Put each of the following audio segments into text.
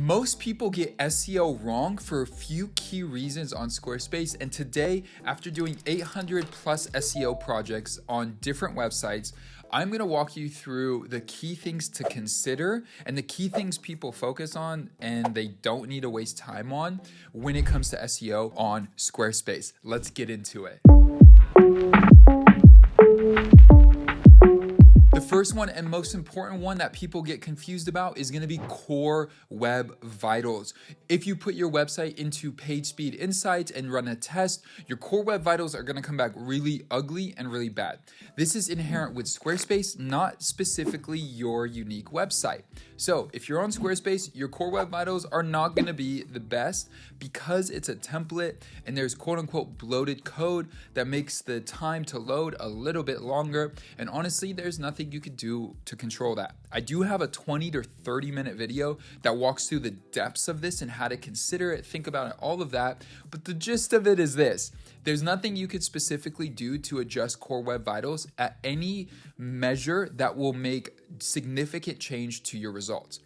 Most people get SEO wrong for a few key reasons on Squarespace, and today, after doing 800 plus SEO projects on different websites, I'm going to walk you through the key things to consider and the key things people focus on and they don't need to waste time on when it comes to SEO on Squarespace. Let's get into it. The first one and most important one that people get confused about is going to be core web vitals. If you put your website into PageSpeed Insights and run a test, your core web vitals are going to come back really ugly and really bad. This is inherent with Squarespace, not specifically your unique website. So if you're on Squarespace, your core web vitals are not going to be the best because it's a template and there's quote unquote bloated code that makes the time to load a little bit longer. And honestly, there's nothing you could do to control that. I do have a 20 to 30 minute video that walks through the depths of this and how to consider it, think about it, all of that. But the gist of it is this: there's nothing you could specifically do to adjust core web vitals at any measure that will make significant change to your results.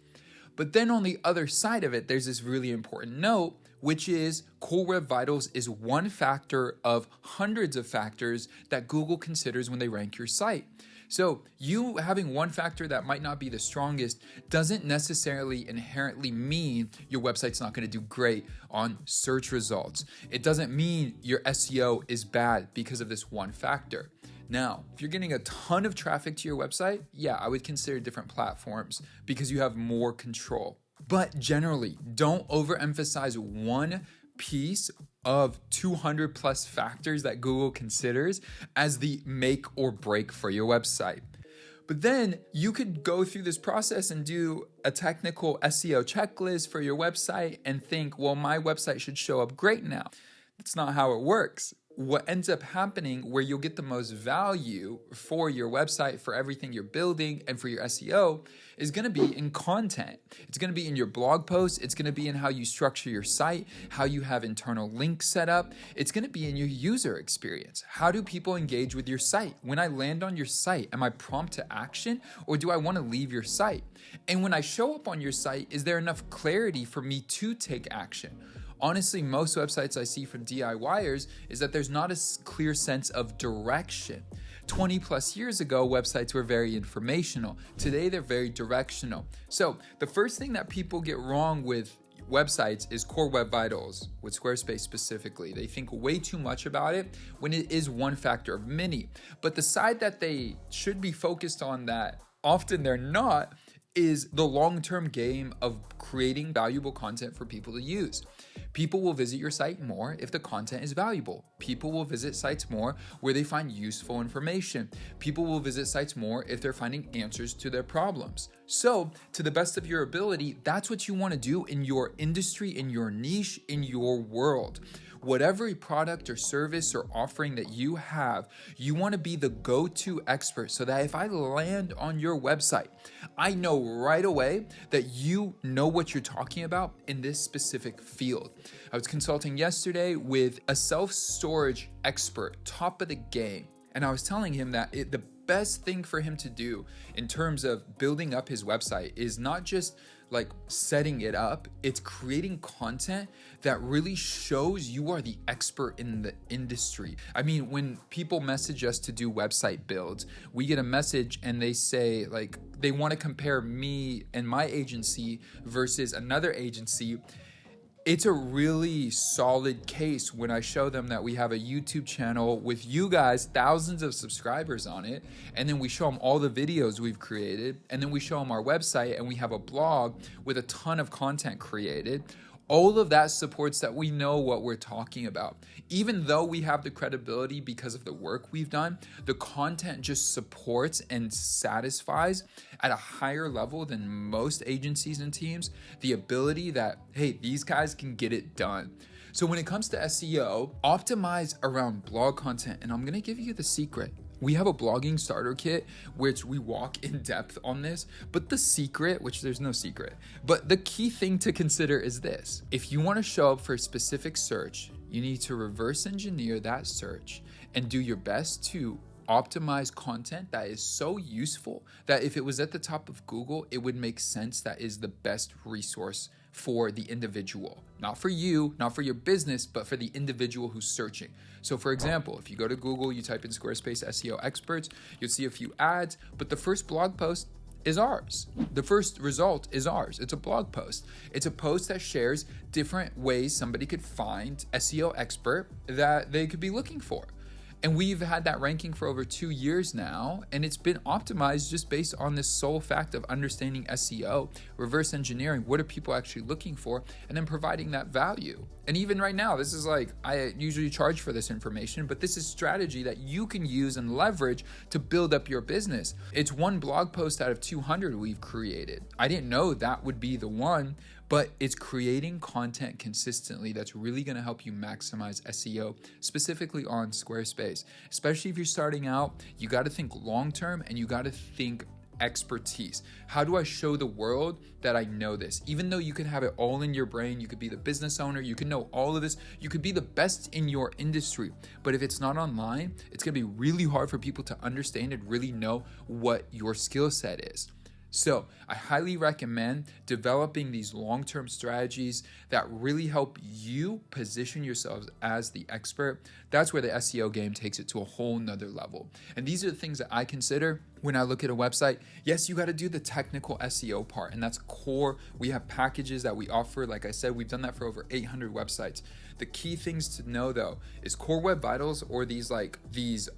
But then on the other side of it, there's this really important note, which is core web vitals is one factor of hundreds of factors that Google considers when they rank your site. So you having one factor that might not be the strongest doesn't necessarily inherently mean your website's not going to do great on search results. It doesn't mean your SEO is bad because of this one factor. Now, if you're getting a ton of traffic to your website, yeah, I would consider different platforms because you have more control. But generally, don't overemphasize one piece of 200 plus factors that Google considers as the make or break for your website. But then you could go through this process and do a technical SEO checklist for your website and think, well, my website should show up great now. That's not how it works. What ends up happening where you'll get the most value for your website, for everything you're building, and for your SEO is going to be in content. It's going to be in your blog posts. It's going to be in how you structure your site, how you have internal links set up. It's going to be in your user experience. How do people engage with your site? When I land on your site, am I prompt to action or do I want to leave your site? And when I show up on your site, is there enough clarity for me to take action? Honestly, most websites I see from DIYers is that there's not a clear sense of direction. 20 plus years ago, websites were very informational. Today, they're very directional. So the first thing that people get wrong with websites is core web vitals, with Squarespace specifically. They think way too much about it when it is one factor of many. But the side that they should be focused on that often they're not is the long-term game of creating valuable content for people to use. People will visit your site more if the content is valuable. People will visit sites more where they find useful information. People will visit sites more if they're finding answers to their problems. So, to the best of your ability, that's what you want to do in your industry, in your niche, in your world. Whatever product or service or offering that you have, you want to be the go-to expert so that if I land on your website, I know right away that you know what you're talking about in this specific field. I was consulting yesterday with a self-storage expert, top of the game, and I was telling him that the best thing for him to do in terms of building up his website is not just like setting it up, it's creating content that really shows you are the expert in the industry. I mean, when people message us to do website builds, we get a message and they say like they want to compare me and my agency versus another agency. It's a really solid case when I show them that we have a YouTube channel with you guys, thousands of subscribers on it, and then we show them all the videos we've created, and then we show them our website, and we have a blog with a ton of content created. All of that supports that we know what we're talking about. Even though we have the credibility because of the work we've done, the content just supports and satisfies at a higher level than most agencies and teams the ability that, hey, these guys can get it done. So when it comes to SEO, optimize around blog content, and I'm gonna give you the secret. We have a blogging starter kit, which we walk in depth on this, but the secret, which there's no secret, but the key thing to consider is this. If you want to show up for a specific search, you need to reverse engineer that search and do your best to optimize content that is so useful that if it was at the top of Google, it would make sense that is the best resource for the individual, not for you, not for your business, but for the individual who's searching. So for example, if you go to Google, you type in Squarespace SEO experts, you'll see a few ads, but the first blog post is ours. The first result is ours. It's a blog post. It's a post that shares different ways somebody could find SEO expert that they could be looking for. And we've had that ranking for over 2 years now, and it's been optimized just based on this sole fact of understanding SEO, reverse engineering, what are people actually looking for, and then providing that value. And even right now, this is like, I usually charge for this information, but this is strategy that you can use and leverage to build up your business. It's one blog post out of 200 we've created. I didn't know that would be the one, but it's creating content consistently that's really gonna help you maximize SEO, specifically on Squarespace. Especially if you're starting out, you gotta think long-term and you gotta think expertise. How do I show the world that I know this? Even though you can have it all in your brain, you could be the business owner, you can know all of this, you could be the best in your industry, but if it's not online, it's gonna be really hard for people to understand and really know what your skill set is. So I highly recommend developing these long-term strategies that really help you position yourselves as the expert. That's where the SEO game takes it to a whole nother level. And these are the things that I consider when I look at a website. Yes, you got to do the technical SEO part, and that's core. We have packages that we offer. Like I said, we've done that for over 800 websites. The key things to know though is Core Web Vitals, or these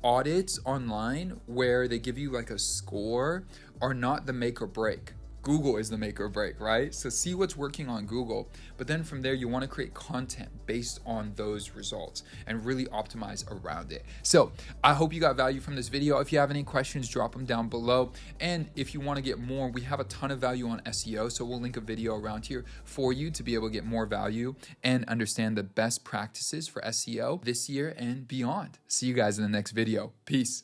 audits online where they give you like a score, are not the make or break. Google is the make or break, right? So see what's working on Google, but then from there you want to create content based on those results and really optimize around it. So I hope you got value from this video. If you have any questions, drop them down below. And if you want to get more, we have a ton of value on SEO. So we'll link a video around here for you to be able to get more value and understand the best practices for SEO this year and beyond. See you guys in the next video. Peace.